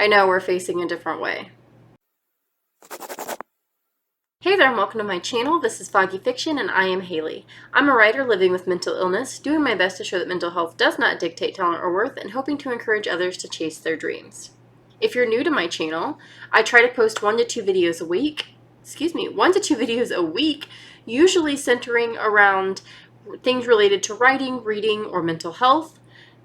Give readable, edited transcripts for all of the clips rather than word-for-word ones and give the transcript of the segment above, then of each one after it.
I know we're facing a different way. Hey there and welcome to my channel. This is Foggy Fiction and I am Haley. I'm a writer living with mental illness, doing my best to show that mental health does not dictate talent or worth, and hoping to encourage others to chase their dreams. If you're new to my channel, I try to post 1 to 2 videos a week, usually centering around things related to writing, reading, or mental health,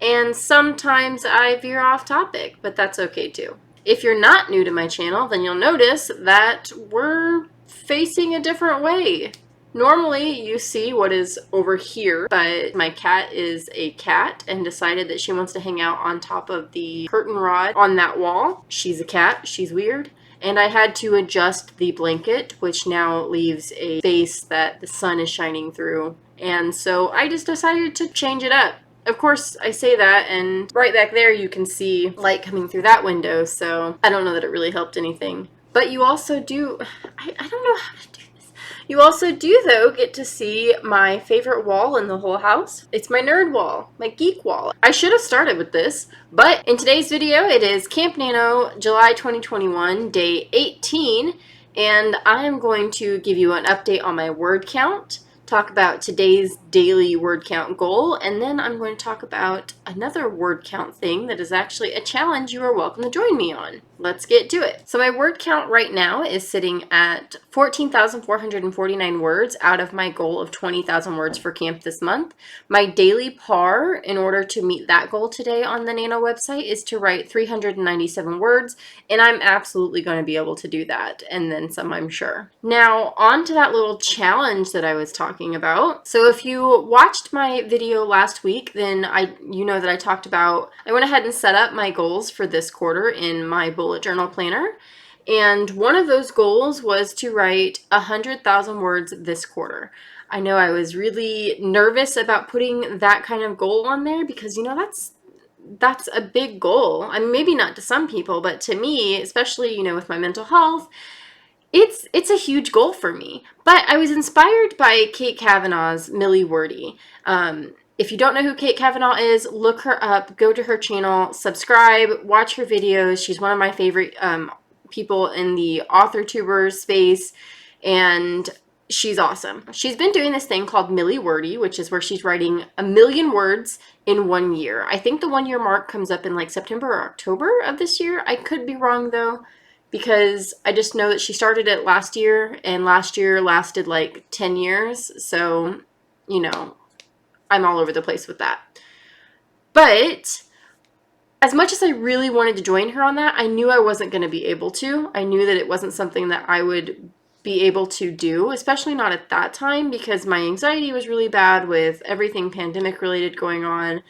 and sometimes I veer off topic, but that's okay too. If you're not new to my channel, then you'll notice that we're facing a different way. Normally you see what is over here, but my cat is a cat and decided that she wants to hang out on top of the curtain rod on that wall. She's a cat, she's weird. And I had to adjust the blanket, which now leaves a face that the sun is shining through. And so I just decided to change it up. Of course, I say that, and right back there you can see light coming through that window, so I don't know that it really helped anything. But you also do, I don't know how to do this. You also do, though, get to see my favorite wall in the whole house. It's my nerd wall, my geek wall. I should have started with this, but in today's video, it is Camp NaNo July 2021, day 18, and I am going to give you an update on my word count, talk about today's daily word count goal, and then I'm going to talk about another word count thing that is actually a challenge you are welcome to join me on. Let's get to it. So my word count right now is sitting at 14,449 words out of my goal of 20,000 words for camp this month. My daily par, in order to meet that goal today on the NaNo website, is to write 397 words, and I'm absolutely going to be able to do that, and then some, I'm sure. Now, on to that little challenge that I was talking about. So if you watched my video last week, then you know that I talked about, I went ahead and set up my goals for this quarter in my bullet journal planner. And one of those goals was to write 100,000 words this quarter. I know I was really nervous about putting that kind of goal on there because, you know, that's a big goal. I mean, maybe not to some people, but to me, especially, you know, with my mental health, it's a huge goal for me. But I was inspired by Kate Kavanaugh's Millie Wordy. If you don't know who Kate Kavanaugh is, look her up, go to her channel, subscribe, watch her videos. She's one of my favorite people in the author-tuber space, and she's awesome. She's been doing this thing called Millie Wordy, which is where she's writing 1,000,000 words in 1 year. I think the 1 year mark comes up in like September or October of this year. I could be wrong though, because I just know that she started it last year, and last year lasted like 10 years. So, you know, I'm all over the place with that. But as much as I really wanted to join her on that, I knew I wasn't going to be able to. I knew that it wasn't something that I would be able to do, especially not at that time, because my anxiety was really bad with everything pandemic related going on.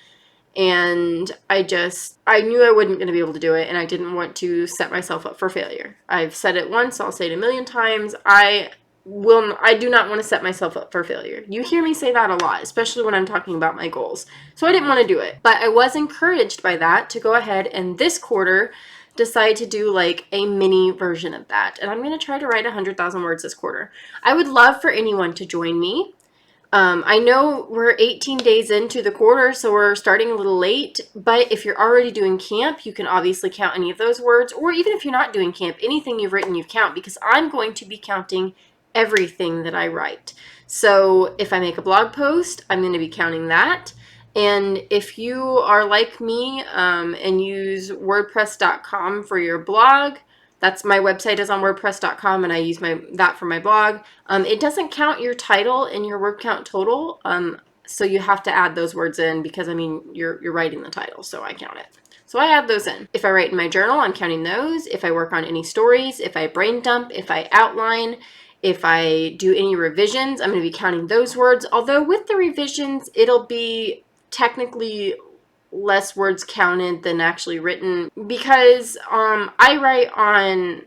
And I knew I wasn't going to be able to do it, and I didn't want to set myself up for failure. I've said it once, I'll say it 1,000,000 times. I do not want to set myself up for failure. You hear me say that a lot, especially when I'm talking about my goals. So I didn't want to do it. But I was encouraged by that to go ahead and this quarter decide to do like a mini version of that. And I'm going to try to write 100,000 words this quarter. I would love for anyone to join me. I know we're 18 days into the quarter, so we're starting a little late, but if you're already doing camp, you can obviously count any of those words, or even if you're not doing camp, anything you've written you count, because I'm going to be counting everything that I write. So if I make a blog post, I'm going to be counting that. And if you are like me and use WordPress.com for your blog, that's my website is on WordPress.com, and I use that for my blog. It doesn't count your title in your word count total, so you have to add those words in because, I mean, you're writing the title, so I count it. So I add those in. If I write in my journal, I'm counting those. If I work on any stories, if I brain dump, if I outline, if I do any revisions, I'm going to be counting those words. Although with the revisions, it'll be technically less words counted than actually written, because I write on,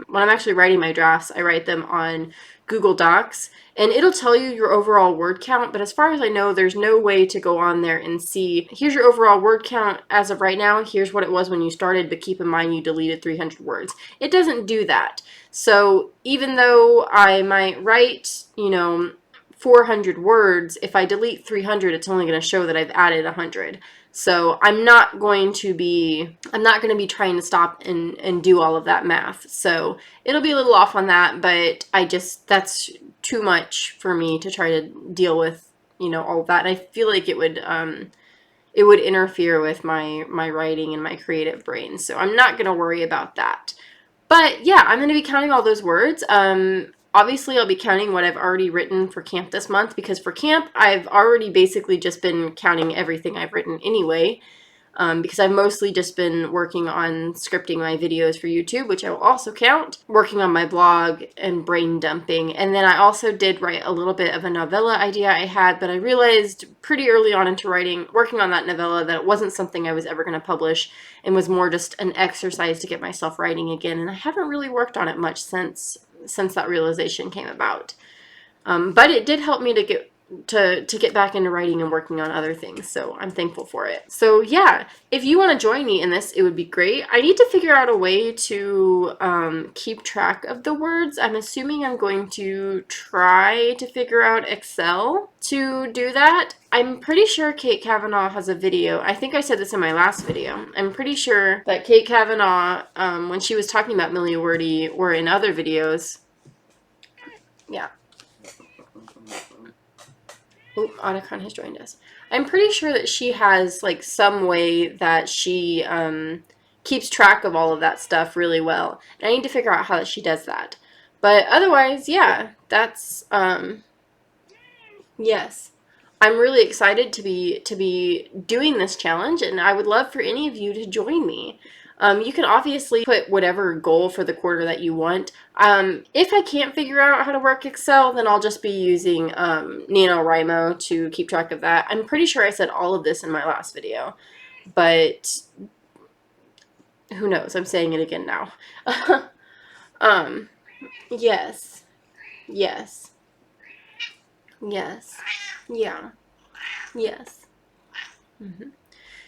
when I'm actually writing my drafts, I write them on Google Docs, and it'll tell you your overall word count, but as far as I know, there's no way to go on there and see, here's your overall word count as of right now, here's what it was when you started, but keep in mind you deleted 300 words. It doesn't do that. So even though I might write, you know, 400 words, if I delete 300, it's only going to show that I've added 100. So I'm not going to be trying to stop and do all of that math. So it'll be a little off on that, but that's too much for me to try to deal with, all of that. And I feel like it would interfere with my writing and my creative brain. So I'm not going to worry about that. But yeah, I'm going to be counting all those words. Obviously, I'll be counting what I've already written for camp this month, because for camp, I've already basically just been counting everything I've written anyway, because I've mostly just been working on scripting my videos for YouTube, which I will also count, working on my blog and brain dumping. And then I also did write a little bit of a novella idea I had, but I realized pretty early on into working on that novella, that it wasn't something I was ever going to publish, and was more just an exercise to get myself writing again. And I haven't really worked on it much since that realization came about. But it did help me to get back into writing and working on other things, so I'm thankful for it. So yeah, if you want to join me in this, it would be great. I need to figure out a way to keep track of the words. I'm assuming I'm going to try to figure out Excel to do that. I'm pretty sure Kate Kavanaugh has a video. I think I said this in my last video. I'm pretty sure that Kate Kavanaugh, when she was talking about Millie Wordy, or in other videos, yeah. Oh, Otacon has joined us. I'm pretty sure that she has like some way that she keeps track of all of that stuff really well. And I need to figure out how she does that. But otherwise, yeah, that's yes. I'm really excited to be doing this challenge, and I would love for any of you to join me. You can obviously put whatever goal for the quarter that you want. If I can't figure out how to work Excel, then I'll just be using NaNoWriMo to keep track of that. I'm pretty sure I said all of this in my last video, but who knows? I'm saying it again now. Yes. Yes. Yes. Yeah. Yes. Mm-hmm.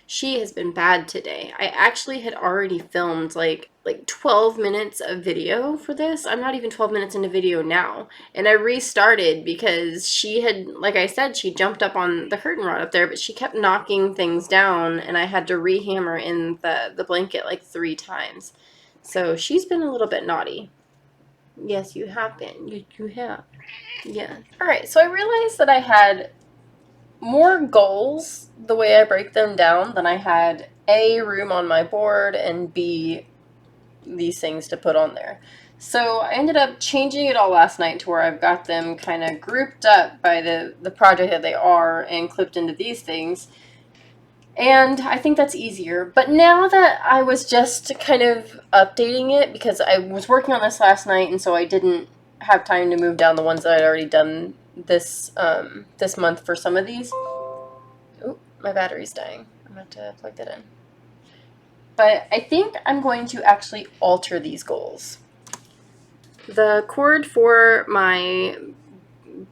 She has been bad today. I actually had already filmed like 12 minutes of video for this. I'm not even 12 minutes into video now. And I restarted because she had, like I said, she jumped up on the curtain rod up there, but she kept knocking things down, and I had to rehammer in the blanket like 3 times. So she's been a little bit naughty. Yes, you have been. You have. Yeah. Alright, so I realized that I had more goals the way I break them down than I had A, room on my board, and B, these things to put on there. So I ended up changing it all last night to where I've got them kind of grouped up by the project that they are and clipped into these things. And I think that's easier. But now that I was just kind of updating it, because I was working on this last night, and so I didn't have time to move down the ones that I'd already done this month for some of these. Oh, my battery's dying. I'm going to have to plug that in. But I think I'm going to actually alter these goals. The cord for my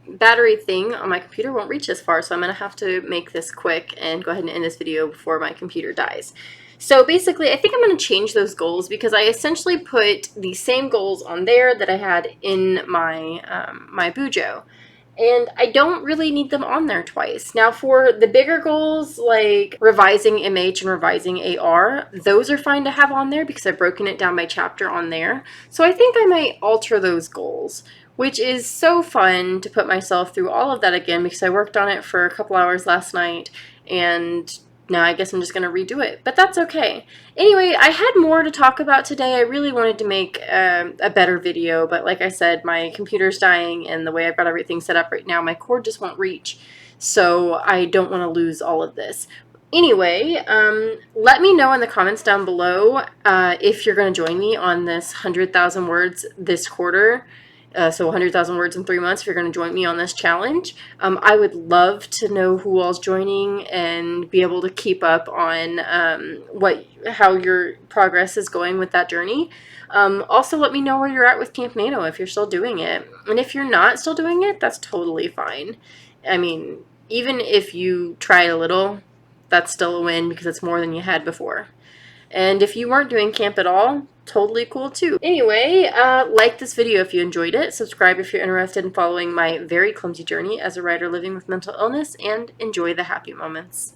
battery thing on my computer won't reach as far, so I'm going to have to make this quick and go ahead and end this video before my computer dies. So basically, I think I'm going to change those goals, because I essentially put the same goals on there that I had in my my Bujo. And I don't really need them on there twice. Now, for the bigger goals, like revising MH and revising AR, those are fine to have on there because I've broken it down by chapter on there. So I think I might alter those goals, which is so fun to put myself through all of that again, because I worked on it for a couple hours last night, and now I guess I'm just going to redo it, but that's okay. Anyway, I had more to talk about today. I really wanted to make a better video, but like I said, my computer's dying, and the way I've got everything set up right now, my cord just won't reach, so I don't want to lose all of this. Anyway, let me know in the comments down below if you're going to join me on this 100,000 words this quarter. So 100,000 words in 3 months, if you're going to join me on this challenge. I would love to know who all's joining and be able to keep up on how your progress is going with that journey. Also, let me know where you're at with Camp NaNo if you're still doing it. And if you're not still doing it, that's totally fine. I mean, even if you tried a little, that's still a win because it's more than you had before. And if you weren't doing camp at all, totally cool too. Anyway, like this video if you enjoyed it, subscribe if you're interested in following my very clumsy journey as a writer living with mental illness, and enjoy the happy moments.